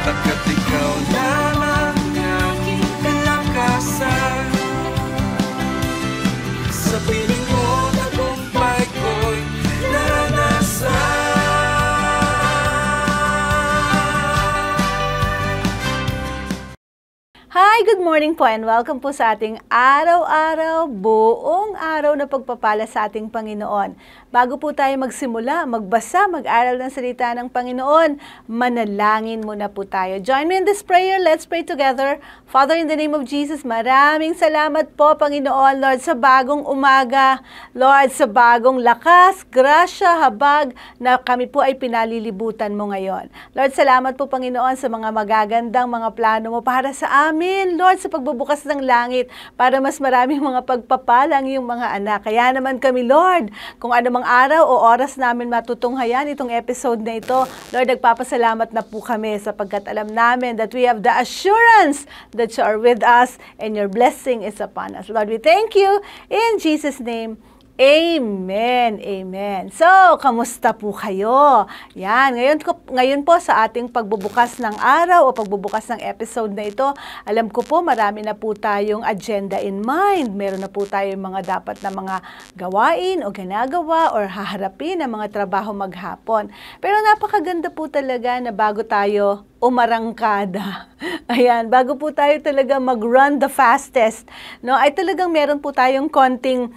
Pagkat ikaw lamang aking kalakasan. Sa piling mo, tagumpay ko'y naranasan. Hi, good morning po and welcome po sa ating araw-araw, buong araw na pagpapala sa ating Panginoon. Bago po tayo magsimula, magbasa, mag-aral ng salita ng Panginoon, manalangin muna po tayo. Join me in this prayer. Let's pray together. Father, in the name of Jesus, maraming salamat po, Panginoon, Lord, sa bagong umaga. Lord, sa bagong lakas, grasya, habag na kami po ay pinalilibutan mo ngayon. Lord, salamat po, Panginoon, sa mga magagandang mga plano mo para sa amin. Lord, sa pagbubukas ng langit para mas maraming mga pagpapalang yung mga anak. Kaya naman kami, Lord, kung anumang araw o oras namin matutunghayan itong episode na ito, Lord, nagpapasalamat na po kami sapagkat alam namin that we have the assurance that you are with us and your blessing is upon us. Lord, we thank you in Jesus' name. Amen. Amen. So, kamusta po kayo? Yan, ngayon po sa ating pagbubukas ng araw o pagbubukas ng episode na ito, alam ko po marami na po tayong agenda in mind. Meron na po tayong mga dapat na mga gawain o ginagawa or haharapin na mga trabaho maghapon. Pero napakaganda po talaga na bago tayo umarangkada. Ayan, bago po tayo talaga mag-run the fastest, no, ay talagang meron po tayong konting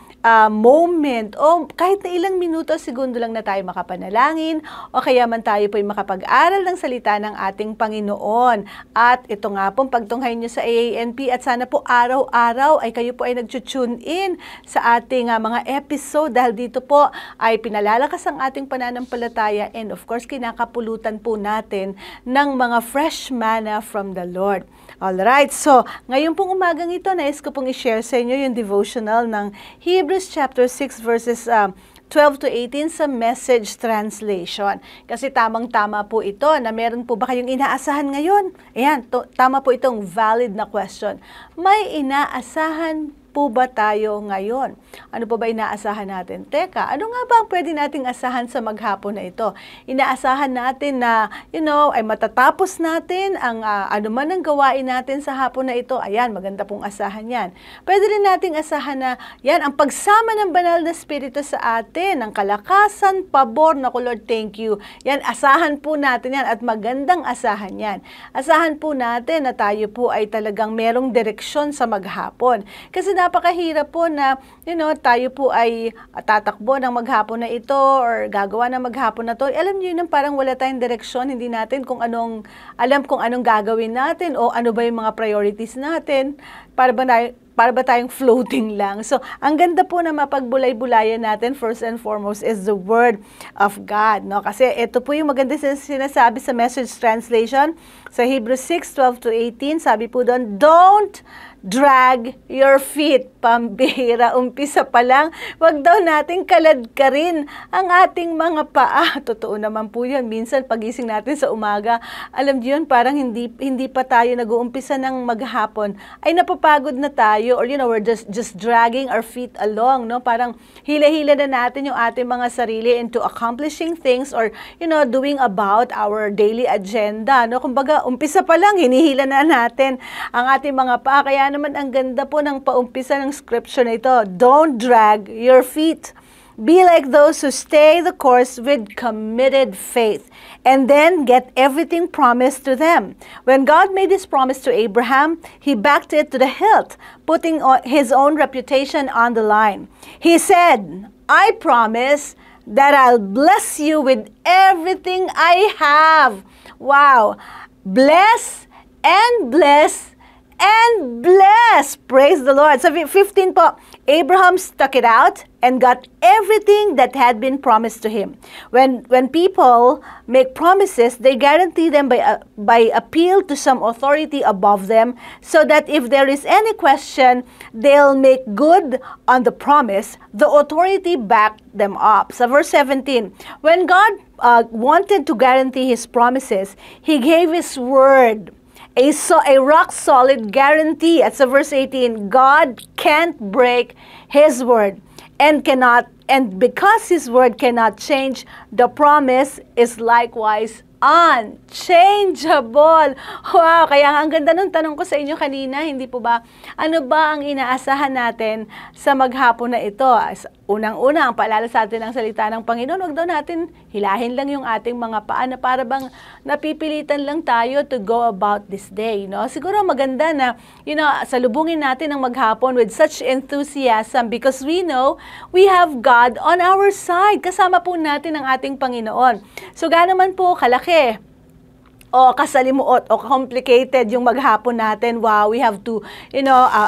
moment o kahit na ilang minuto, segundo lang na tayo makapanalangin o kaya man tayo po'y makapag-aral ng salita ng ating Panginoon. At ito nga pong pagtunghayin nyo sa AANP at sana po araw-araw ay kayo po ay nag-tune in sa ating mga episode dahil dito po ay pinalalakas ang ating pananampalataya and of course kinakapulutan po natin ng mga fresh manna from the Lord. Alright, so ngayon pong umagang ito, nais ko pong i-share sa inyo yung devotional ng Hebrews chapter 6 verses 12 to 18 sa Message Translation. Kasi tamang-tama po ito na meron po ba kayong inaasahan ngayon? Ayan, tama po itong valid na question. May inaasahan po ba tayo ngayon? Ano po ba inaasahan natin? Teka, ano nga ba ang pwede nating asahan sa maghapon na ito? Inaasahan natin na, ay matatapos natin ang anuman ang gawain natin sa hapon na ito. Ayan, maganda pong asahan yan. Pwede rin nating asahan na, yan, ang pagsama ng banal na spirito sa atin, ang kalakasan, pabor, naku Lord, thank you. Yan, asahan po natin yan at magandang asahan yan. Asahan po natin na tayo po ay talagang merong direksyon sa maghapon. Kasi napakahirap po na, tayo po ay tatakbo ng maghapon na ito or gagawa ng maghapon na to. Alam niyo yun, parang wala tayong direksyon, hindi natin kung anong gagawin natin o ano ba yung mga priorities natin. Para ba tayong floating lang? So, ang ganda po na mapagbulay-bulayan natin, first and foremost, is the Word of God. No? Kasi ito po yung maganda sinasabi sa Message Translation. Sa Hebrews 6:12 to 18, sabi po doon, don't drag your feet. Pambihira, umpisa pa lang, wag daw nating kaladkarin ang ating mga paa. Totoo naman po yun. Minsan, pagising natin sa umaga, alam niyo yun, parang hindi pa tayo nag-uumpisa ng maghapon, ay napapagod na tayo or we're just dragging our feet along, no? Parang hila-hila na natin yung ating mga sarili into accomplishing things or, doing about our daily agenda, no? Kumbaga, umpisa pa lang, hinihila na natin ang ating mga paa. Kaya naman, ang ganda po ng paumpisa ng scripture na ito. Don't drag your feet. Be like those who stay the course with committed faith and then get everything promised to them. When God made His promise to Abraham, He backed it to the hilt, putting His own reputation on the line. He said, I promise that I'll bless you with everything I have. Wow! Bless and bless and bless. Praise the Lord. So 15 po, Abraham stuck it out and got everything that had been promised to him. When people make promises, they guarantee them by appeal to some authority above them, so that if there is any question, they'll make good on the promise. The authority backed them up. So verse 17, when God wanted to guarantee His promises, He gave His word. A rock-solid guarantee. At sa verse 18, God can't break His word and because His word cannot change, the promise is likewise unchangeable. Wow, kaya ang ganda ng tanong ko sa inyo kanina, hindi po ba? Ano ba ang inaasahan natin sa maghapon na ito? Unang-una, ang paalala sa atin ng salita ng Panginoon, huwag daw natin hilahin lang yung ating mga paa na para bang napipilitan lang tayo to go about this day. No? Siguro maganda na salubungin natin ang maghapon with such enthusiasm because we know we have God on our side. Kasama po natin ang ating Panginoon. So gaano man po kalaki o kasalimuot o complicated yung maghapon natin, wow, we have to,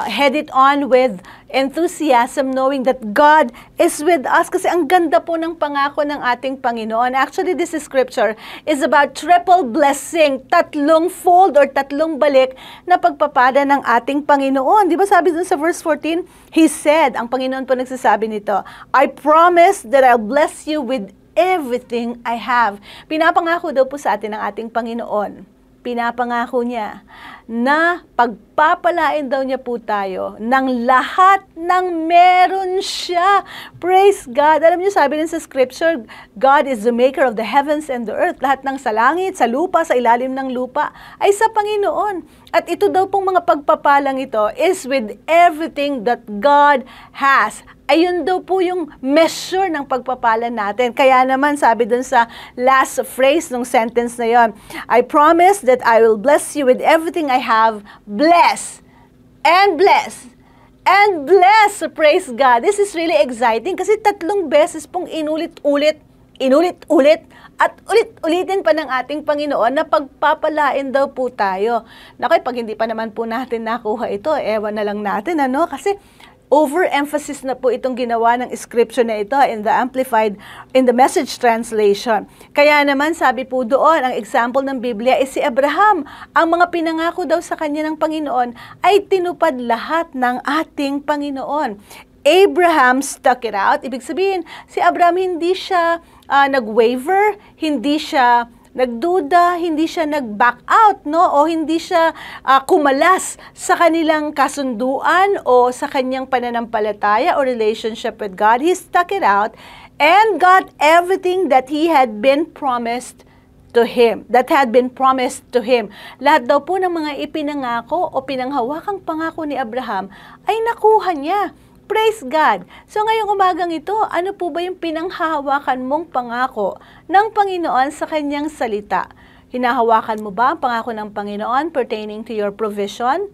head it on with enthusiasm knowing that God is with us kasi ang ganda po ng pangako ng ating Panginoon. Actually, this scripture is about triple blessing, tatlong fold or tatlong balik na pagpapada ng ating Panginoon. Di ba sabi dun sa verse 14, He said, ang Panginoon po nagsasabi nito, I promise that I'll bless you with everything I have. Pinapangako daw po sa atin ng ating Panginoon. Pinapangako niya na pagpapalain daw niya po tayo ng lahat ng meron siya. Praise God. Alam niyo, sabi rin sa scripture, God is the maker of the heavens and the earth. Lahat ng sa langit, sa lupa, sa ilalim ng lupa ay sa Panginoon. At ito daw pong mga pagpapalang ito is with everything that God has. Ayun daw po yung measure ng pagpapala natin. Kaya naman sabi dun sa last phrase ng sentence na yon, I promise that I will bless you with everything I have. Bless and bless and bless. Praise God. This is really exciting kasi tatlong beses pong inulit-ulit at ulit-ulitin pa ng ating Panginoon na pagpapalain daw po tayo. Naku, pag hindi pa naman po natin nakuha ito, ewan na lang natin, kasi overemphasis na po itong ginawa ng scripture na ito in the Message translation. Kaya naman sabi po doon, ang example ng Biblia is si Abraham. Ang mga pinangako daw sa kanya ng Panginoon ay tinupad lahat ng ating Panginoon. Abraham stuck it out. Ibig sabihin, si Abraham hindi siya nag-waver, hindi siya nagduda, hindi siya nag-back out, o hindi siya kumalas sa kanilang kasunduan o sa kanyang pananampalataya o relationship with God. He stuck it out and got everything that he had been promised to him, that had been promised to him. Lahat daw po ng mga ipinangako o pinanghawakang pangako ni Abraham ay nakuha niya. Praise God! So ngayong umagang ito, ano po ba yung pinanghahawakan mong pangako ng Panginoon sa kanyang salita? Hinahawakan mo ba ang pangako ng Panginoon pertaining to your provision?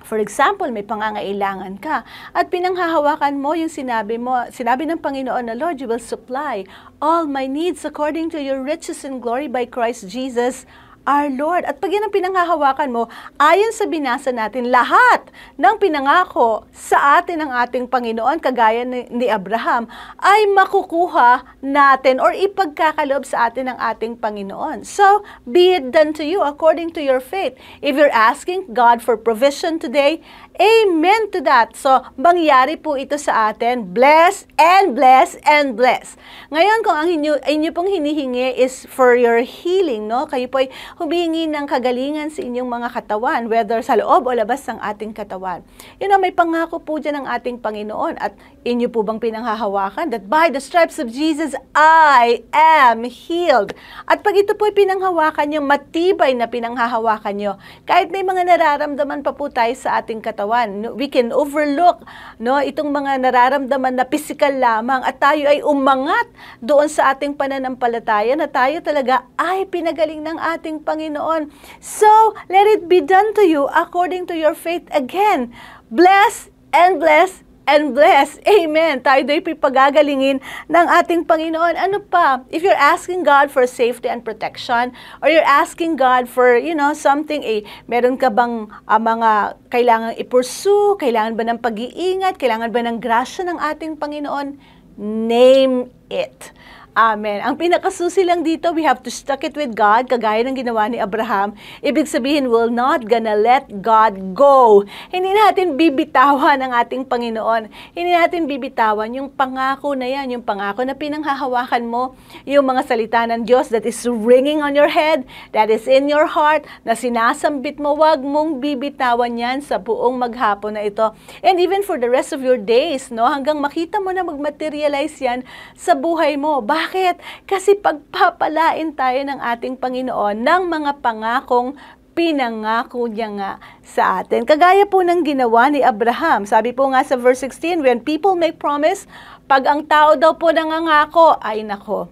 For example, may pangangailangan ka at pinanghahawakan mo yung sinabi ng Panginoon na, Lord, you will supply all my needs according to your riches and glory by Christ Jesus, our Lord. At pag yan ang pinanghahawakan mo, ayon sa binasa natin, lahat ng pinangako sa atin ng ating Panginoon, kagaya ni Abraham, ay makukuha natin or ipagkakaloob sa atin ng ating Panginoon. So, be it done to you according to your faith. If you're asking God for provision today, amen to that. So, mangyari po ito sa atin. Bless and bless and bless. Ngayon, kung ang inyo pong hinihingi is for your healing, kayo po ay humihingi ng kagalingan sa inyong mga katawan, whether sa loob o labas ng ating katawan. May pangako po dyan ng ating Panginoon at inyo po bang pinanghahawakan that by the stripes of Jesus, I am healed. At pag ito po ay pinanghawakan nyo, matibay na pinanghahawakan nyo, kahit may mga nararamdaman pa po tayo sa ating katawan, we can overlook itong mga nararamdaman na physical lamang at tayo ay umangat doon sa ating pananampalataya na tayo talaga ay pinagaling ng ating Panginoon. So, let it be done to you according to your faith again. Bless and bless and bless. Amen. Tayo do'y pagagalingin ng ating Panginoon. Ano pa? If you're asking God for safety and protection, or you're asking God for, something, meron ka bang mga kailangan i-pursue, kailangan ba ng pag-iingat, kailangan ba ng grasya ng ating Panginoon? Name it. Amen. Ang pinakasusi lang dito, we have to stuck it with God, kagaya ng ginawa ni Abraham. Ibig sabihin, we're not gonna let God go. Hindi natin bibitawan ang ating Panginoon. Hindi natin bibitawan yung pangako na yan, yung pangako na pinanghahawakan mo, yung mga salita ng Diyos that is ringing on your head, that is in your heart, na sinasambit mo, wag mong bibitawan yan sa buong maghapon na ito. And even for the rest of your days, hanggang makita mo na mag-materialize yan sa buhay mo. Bakit? Kasi pagpapalain tayo ng ating Panginoon ng mga pangakong pinangako niya nga sa atin. Kagaya po ng ginawa ni Abraham. Sabi po nga sa verse 16, when people make promise, pag ang tao daw po nangangako, ay nako,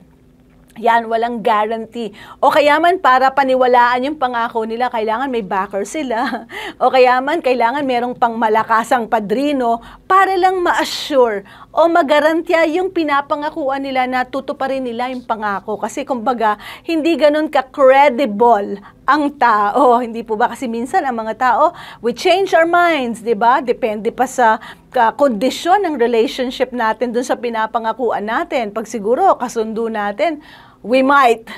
yan, walang guarantee. O kaya man, para paniwalaan yung pangako nila, kailangan may backer sila. O kaya man, kailangan merong pangmalakasang padrino para lang ma-assure o magarantiya yung pinapangakuan nila na tutuparin nila yung pangako. Kasi kumbaga, hindi ganun ka-credible ang tao. Hindi po ba? Kasi minsan ang mga tao, we change our minds, di ba? Depende pa sa kondisyon ng relationship natin dun sa pinapangakuan natin. Pag siguro, kasundo natin, we might.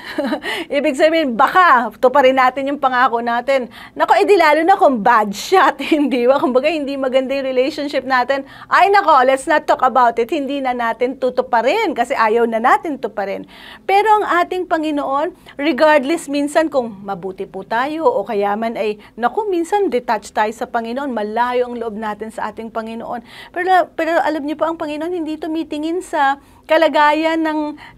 Ibig sabihin, baka tuparin natin yung pangako natin. Nako, edi lalo na kung bad shot, hindi ba? Kumbaga, hindi maganda yung relationship natin. Ay nako, let's not talk about it. Hindi na natin tutuparin kasi ayaw na natin tuparin. Pero ang ating Panginoon, regardless minsan kung mabuti po tayo o kaya man ay, nako, minsan detached tayo sa Panginoon, malayo ang loob natin sa ating Panginoon. Pero alam niyo po, ang Panginoon hindi tumitingin sa kalagayan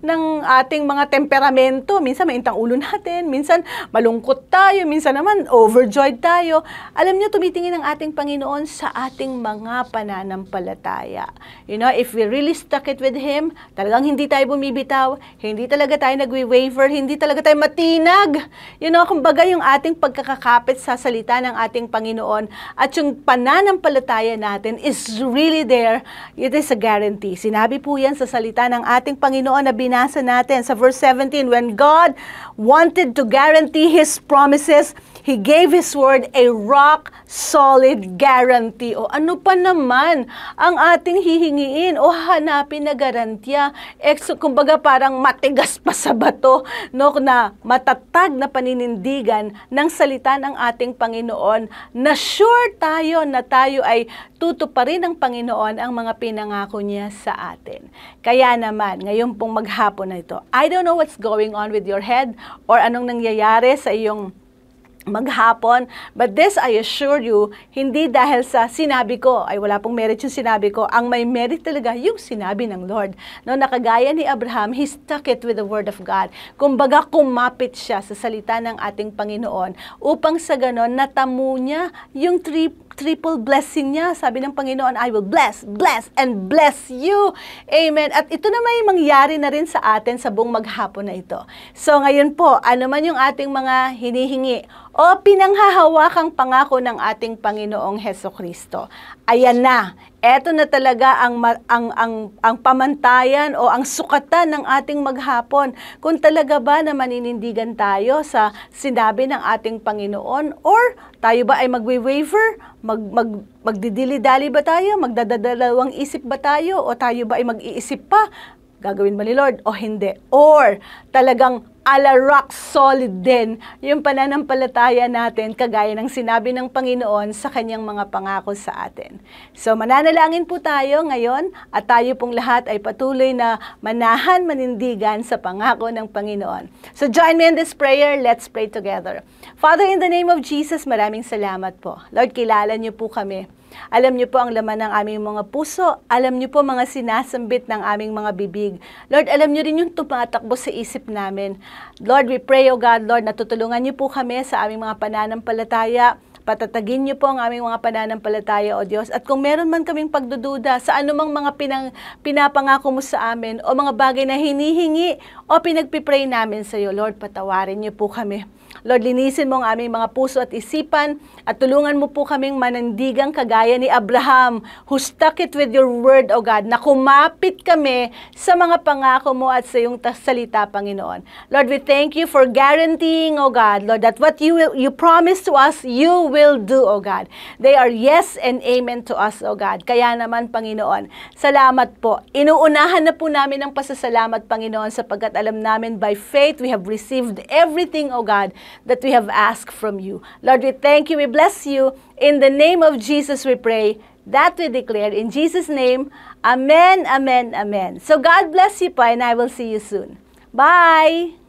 ng ating mga temperamento. Minsan maintang ulo natin, minsan malungkot tayo, minsan naman overjoyed tayo. Alam niyo, tumitingin ang ating Panginoon sa ating mga pananampalataya. You know, if we really stuck it with Him, talagang hindi tayo bumibitaw, hindi talaga tayo nagwi-waver, hindi talaga tayo matinag. You know, kumbaga yung ating pagkakakapit sa salita ng ating Panginoon at yung pananampalataya natin is really there, it is a guarantee. Sinabi po yan sa salita ng ating Panginoon na binasa natin sa verse 17, when God wanted to guarantee His promises, He gave His word a rock-solid guarantee. O ano pa naman ang ating hihingiin o hanapin na garantiya? Kumbaga parang matigas pa sa bato, no, na matatag na paninindigan ng salita ng ating Panginoon na sure tayo na tayo ay tutuparin ng Panginoon ang mga pinangako niya sa atin. Kaya naman, ngayon pong maghapon na ito, I don't know what's going on with your head or anong nangyayari sa iyong maghapon, but this I assure you, hindi dahil sa sinabi ko, ay wala pong merit yung sinabi ko, ang may merit talaga yung sinabi ng Lord. No, nakagaya ni Abraham, he stuck it with the word of God. Kumbaga, kumapit siya sa salita ng ating Panginoon upang sa ganon, natamo niya yung triple blessing niya. Sabi ng Panginoon, I will bless, bless, and bless you. Amen. At ito na may mangyari na rin sa atin sa buong maghapon na ito. So ngayon po, ano man yung ating mga hinihingi o pinanghahawakang pangako ng ating Panginoong Hesukristo. Ayan na. Eto na talaga ang pamantayan o ang sukatan ng ating maghapon. Kung talaga ba na maninindigan tayo sa sinabi ng ating Panginoon or tayo ba ay magwi-waver? Magdidili-dali ba tayo? Magdadalawang isip ba tayo? O tayo ba ay mag-iisip pa? Gagawin ba ni Lord o hindi? Or talagang ala rock solid din yung pananampalataya natin kagaya ng sinabi ng Panginoon sa kanyang mga pangako sa atin. So mananalangin po tayo ngayon at tayo pong lahat ay patuloy na manahan, manindigan sa pangako ng Panginoon. So join me in this prayer. Let's pray together. Father, in the name of Jesus, maraming salamat po. Lord, kilala niyo po kami. Alam niyo po ang laman ng aming mga puso. Alam niyo po mga sinasambit ng aming mga bibig. Lord, alam niyo rin yung tumatakbo sa isip namin. Lord, we pray, O God, Lord, natutulungan niyo po kami sa aming mga pananampalataya. Patatagin niyo po ang aming mga pananampalataya, O Diyos. At kung meron man kaming pagdududa sa anumang mga pinapangako mo sa amin o mga bagay na hinihingi o pinagpipray namin sa iyo, Lord, patawarin niyo po kami. Lord, linisin mo ang aming mga puso at isipan at tulungan mo po kaming manandigang kagaya ni Abraham who stuck it with your word, O God, na kumapit kami sa mga pangako mo at sa iyong salita, Panginoon. Lord, we thank you for guaranteeing, O God, Lord, that what you promised to us, you will do, O God. They are yes and amen to us, O God. Kaya naman, Panginoon, salamat po. Inuunahan na po namin ang pasasalamat, Panginoon, sapagkat alam namin by faith we have received everything, O God, that we have asked from you. Lord, we thank you, we bless you. In the name of Jesus we pray, that we declare. In Jesus' name, amen, amen, amen. So God bless you po and I will see you soon. Bye!